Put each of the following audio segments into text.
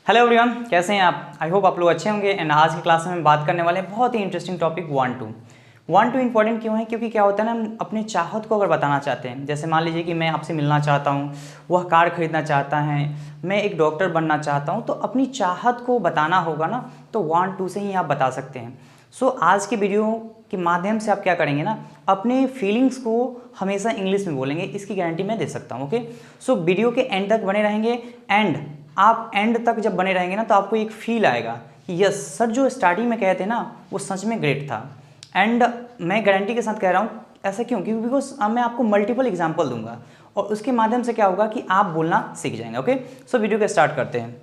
Hello everyone, कैसे हैं आप? आई होप आप लोग अच्छे होंगे। एंड आज की क्लास में हम बात करने वाले हैं बहुत ही interesting topic one two important क्यों है? क्योंकि क्या होता है ना, हम अपने चाहत को अगर बताना चाहते हैं, जैसे मान लीजिए कि मैं आपसे मिलना चाहता हूँ, वह कार खरीदना चाहता है, मैं एक डॉक्टर बनना चाहता हूँ, तो अपनी चाहत को बताना होगा ना, तो 1-2 से ही आप बता सकते हैं। सो आज की वीडियो के माध्यम से आप क्या करेंगे ना, अपने फीलिंग्स को हमेशा इंग्लिश में बोलेंगे, इसकी गारंटी मैं दे सकता हूँ। ओके, सो वीडियो के एंड तक बने रहेंगे। एंड आप एंड तक जब बने रहेंगे ना, तो आपको एक फील आएगा कि यस सर, जो स्टार्टिंग में कहे थे ना वो सच में ग्रेट था। एंड मैं गारंटी के साथ कह रहा हूँ, ऐसा क्यों? क्योंकि बिकॉज मैं आपको मल्टीपल एग्जाम्पल दूंगा और उसके माध्यम से क्या होगा कि आप बोलना सीख जाएंगे। ओके, सो वीडियो को स्टार्ट करते हैं।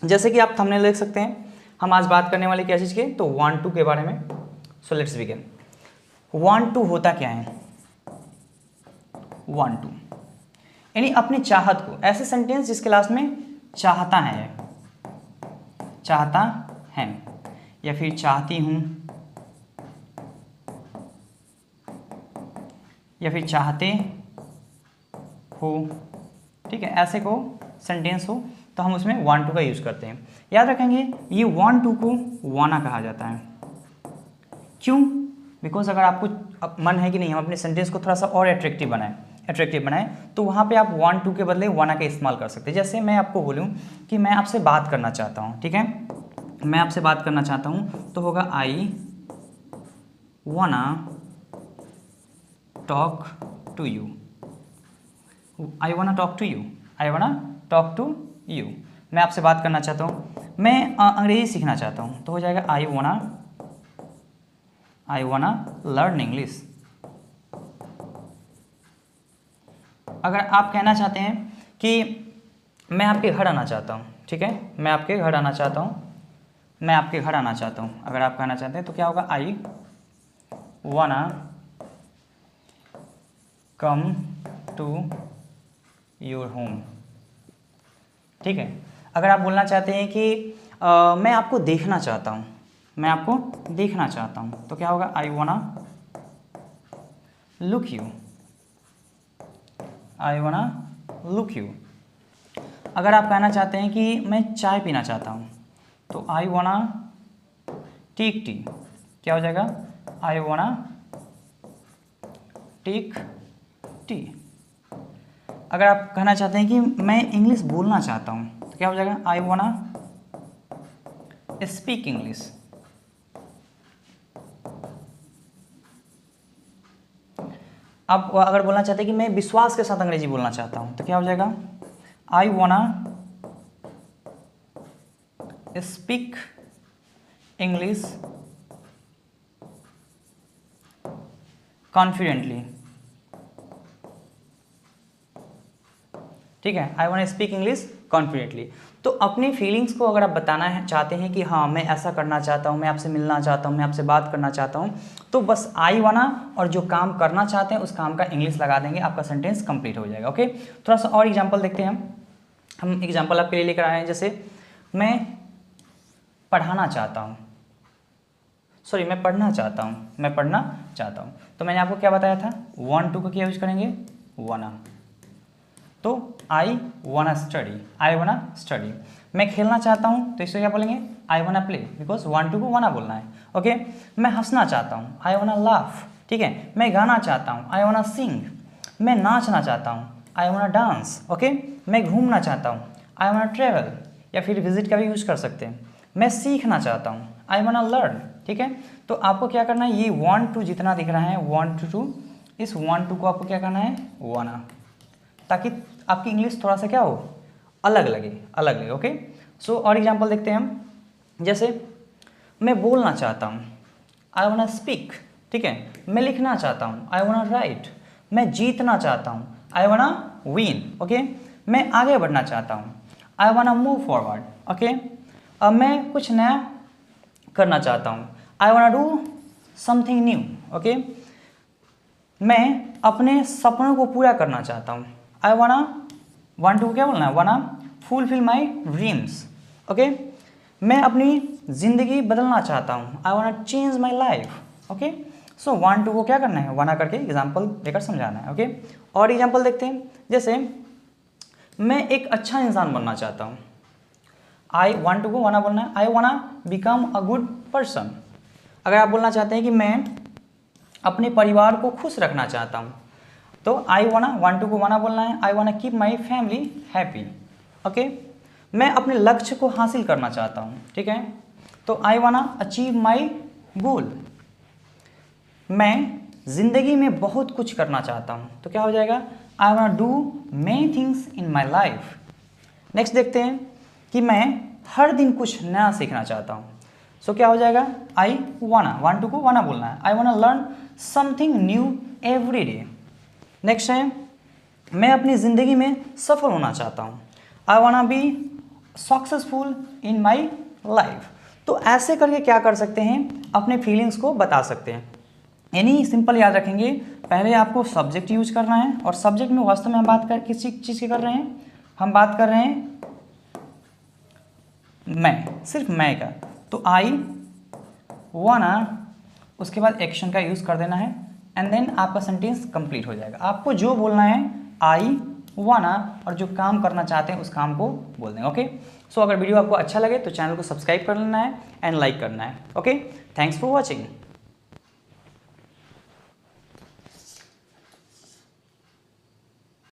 जैसे कि आप थंबनेल देख सकते हैं, हम आज बात करने वाले क्या चीज़ के, तो 1-2 के बारे में। So let's begin. 1-2 होता क्या है? 1-2 यानी अपनी चाहत को, ऐसे सेंटेंस जिसके लास्ट में चाहता है, चाहता है, या फिर चाहती हूँ, या फिर चाहते हो, ठीक है, ऐसे को सेंटेंस हो तो हम उसमें 1-2 का यूज़ करते हैं। याद रखेंगे, ये 1-2 को वाना कहा जाता है। क्यों? बिकॉज अगर आपको मन है कि नहीं हम अपने सेंटेंस को थोड़ा सा और अट्रैक्टिव बनाएं, तो वहाँ पे आप 1-2 के बदले वाना का इस्तेमाल कर सकते हैं। जैसे मैं आपको बोलूँ कि मैं आपसे बात करना चाहता हूँ, ठीक है, मैं आपसे बात करना चाहता हूँ, तो होगा आई वाना टॉक टू यू। आई वाना टॉक टू यू, आई वाना टॉक टू यू। मैं आपसे बात करना चाहता हूँ, मैं अंग्रेजी सीखना चाहता हूँ, तो हो जाएगा आई वाना लर्न इंग्लिश। अगर आप कहना चाहते हैं कि मैं आपके घर आना चाहता हूँ, ठीक है, मैं आपके घर आना चाहता हूँ, मैं आपके घर आना चाहता हूँ, अगर आप कहना चाहते हैं तो क्या होगा? आई वाना कम टू योर होम, ठीक है। अगर आप बोलना चाहते हैं कि मैं आपको देखना चाहता हूँ, मैं आपको देखना चाहता हूँ, तो क्या होगा? आई वाना लुक यू, आई वाना लुक यू। अगर आप कहना चाहते हैं कि मैं चाय पीना चाहता हूँ, तो आई वाना टेक टी, क्या हो जाएगा? आई वाना टेक टी। अगर आप कहना चाहते हैं कि मैं इंग्लिश बोलना चाहता हूँ, तो क्या हो जाएगा? आई वाना स्पीक इंग्लिश। आप अगर बोलना चाहते हैं कि मैं विश्वास के साथ अंग्रेजी बोलना चाहता हूँ, तो क्या हो जाएगा? आई वाना स्पीक इंग्लिश कॉन्फिडेंटली, ठीक है, I want speak English confidently. तो अपनी फीलिंग्स को अगर आप बताना है चाहते हैं कि हाँ मैं ऐसा करना चाहता हूँ, मैं आपसे मिलना चाहता हूँ, मैं आपसे बात करना चाहता हूँ, तो बस आई वाना और जो काम करना चाहते हैं उस काम का इंग्लिश लगा देंगे, आपका सेंटेंस कंप्लीट हो जाएगा। ओके, थोड़ा सा और एग्जांपल देखते हैं। हम एग्जांपल आपके लिए लेकर आए हैं, जैसे मैं पढ़ाना चाहता हूँ, सॉरी मैं पढ़ना चाहता हूँ, मैं पढ़ना चाहता हूँ, तो मैंने आपको क्या बताया था? 1-2 को क्या यूज करेंगे? वाना। तो आई वाना स्टडी, आई वाना स्टडी। मैं खेलना चाहता हूँ, तो इसको क्या बोलेंगे? आई वाना प्ले, बिकॉज 1-2 को वाना बोलना है। ओके, मैं हंसना चाहता हूँ, आई वाना लाफ, ठीक है, मैं गाना चाहता हूँ, आई वाना सिंग, मैं नाचना चाहता हूँ, आई वाना डांस। ओके, मैं घूमना चाहता हूँ, आई वाना ट्रेवल, या फिर विजिट का भी यूज कर सकते हैं। मैं सीखना चाहता हूँ, आई वाना लर्न, ठीक है। तो आपको क्या करना है, ये 1-2 जितना दिख रहा है 1-2, इस 1-2 को आपको क्या करना है? वाना, ताकि आपकी इंग्लिश थोड़ा सा क्या हो, अलग लगे। ओके, सो और एग्जांपल देखते हैं हम। जैसे मैं बोलना चाहता हूँ, आई वांट स्पीक, ठीक है, मैं लिखना चाहता हूँ, आई वांट राइट, मैं जीतना चाहता हूँ, आई वांट विन। ओके, मैं आगे बढ़ना चाहता हूँ, I want move forward. Okay, अब मैं कुछ नया करना चाहता हूँ, I want do something new. Okay, मैं अपने सपनों को पूरा करना चाहता हूँ, आई वांट टू क्या बोलना है? वाना फुलफिल माई ड्रीम्स। ओके, मैं अपनी ज़िंदगी बदलना चाहता हूँ, I want change my life. Okay, so 1-2 को क्या करना है? वाना करके एग्जाम्पल देकर समझाना है। ओके, और एग्जाम्पल देखते हैं। जैसे मैं एक अच्छा इंसान बनना चाहता हूँ, आई वांट टू गो, वाना बोलना है, आई वाना बिकम अ गुड पर्सन। अगर आप बोलना चाहते हैं कि मैं अपने परिवार को खुश रखना चाहता हूँ, तो आई वांट टू गो, वाना बोलना है, आई वाना keep my family happy. Okay, मैं अपने लक्ष्य को हासिल करना चाहता हूँ, ठीक है, तो आई वाना अचीव माई गोल। मैं जिंदगी में बहुत कुछ करना चाहता हूँ, तो क्या हो जाएगा, आई वाना do many things in my life. Next देखते हैं कि मैं हर दिन कुछ नया सीखना चाहता हूँ, सो क्या हो जाएगा, आई वांट टू गो, वाना बोलना है, आई वाना learn something new every day. Next है मैं अपनी ज़िंदगी में सफल होना चाहता हूँ, I wanna be successful in my life. तो ऐसे करके क्या कर सकते हैं, अपने फीलिंग्स को बता सकते हैं। यानी सिंपल याद रखेंगे, पहले आपको सब्जेक्ट यूज करना है, और सब्जेक्ट में वास्तव में हम बात कर किस चीज़ की कर रहे हैं, हम बात कर रहे हैं मैं, सिर्फ मैं का, तो आई वाना, उसके बाद एक्शन का यूज़ कर देना है, एंड देन आपका सेंटेंस कंप्लीट हो जाएगा। आपको जो बोलना है आई वाना, और जो काम करना चाहते हैं उस काम को बोल देंगे। ओके, सो अगर वीडियो आपको अच्छा लगे तो चैनल को सब्सक्राइब कर लेना है एंड लाइक करना है। Okay, thanks for watching.